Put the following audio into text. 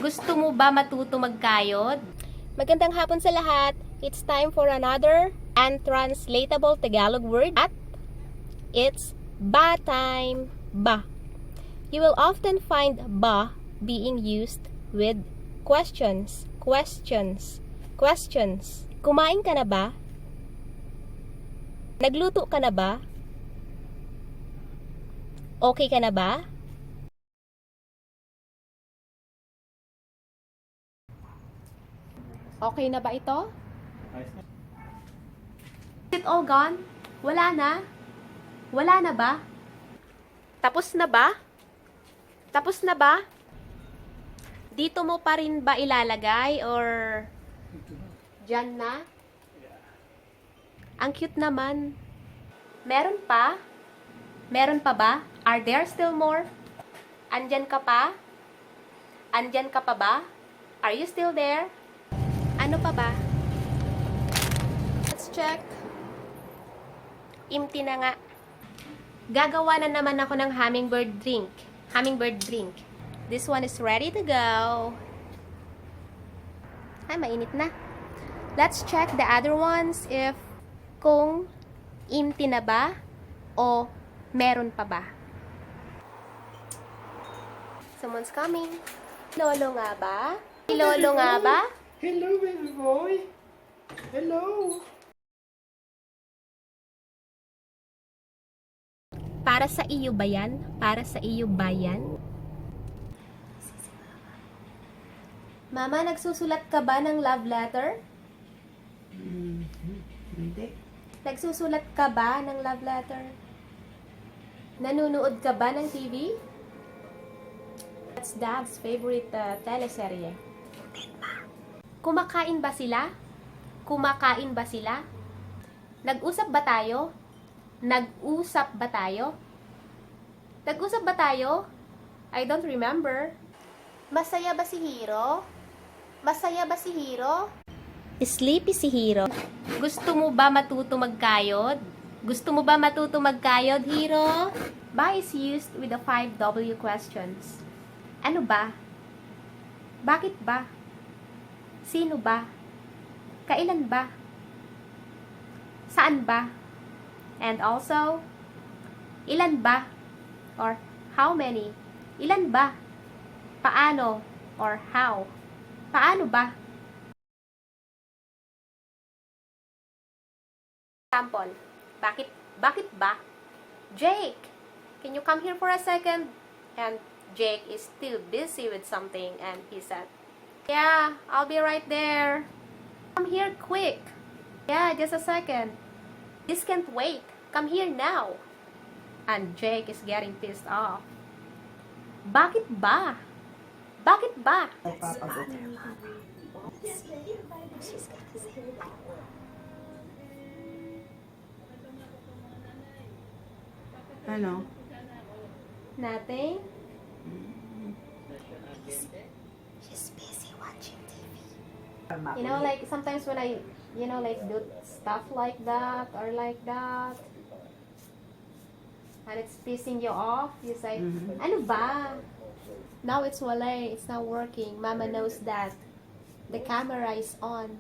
Gusto mo ba matuto magkayod? Magandang hapon sa lahat. It's time for another untranslatable Tagalog word at it's ba time. Ba. You will often find ba being used with questions. Kumain ka na ba? Nagluto ka na ba? Okay ka na ba? Okay na ba ito? Is it all gone? Wala na? Wala na ba? Tapos na ba? Tapos na ba? Dito mo pa rin ba ilalagay or dyan na? Ang cute naman. Meron pa? Meron pa ba? Are there still more? Andyan ka pa? Andyan ka pa ba? Are you still there? Ano pa ba? Let's check. Empty na nga. Gagawa na naman ako ng hummingbird drink. Hummingbird drink. This one is ready to go. Ay, mainit na. Let's check the other ones if kung empty na ba o meron pa ba. Someone's coming. Lolo nga ba? Lolo nga ba? Hello, baby boy. Hello. Para sa iyo ba yan? Para sa iyo ba yan? Mama, nagsusulat ka ba ng love letter? Hindi. Nagsusulat ka ba ng love letter? Nanonood ka ba ng TV? That's Dad's favorite teleserye. Kumakain ba sila? Kumakain ba sila? Nag-usap ba tayo? Nag-usap ba tayo? Nag-usap ba tayo? I don't remember. Masaya ba si Hiro? Masaya ba si Hiro? Sleepy si Hiro. Gusto mo ba matuto magkayod? Gusto mo ba matuto magkayod, Hiro? Ba is used with the 5W questions. Ano ba? Bakit ba? Sino ba? Kailan ba? Saan ba? And also, ilan ba? Or how many? Ilan ba? Paano? Or how? Paano ba? Example. Bakit ba? Jake, can you come here for a second? And Jake is still busy with something and he said, yeah, I'll be right there. Come here quick. Yeah, just a second. This can't wait. Come here now. And Jake is getting pissed off. Bakit ba? Bakit ba? Ano? Nothing? She's busy watching TV. You know, like sometimes when I, like do stuff like that or like that, and it's pissing you off, you say, ano ba? Now it's wala, it's not working. Mama knows that the camera is on.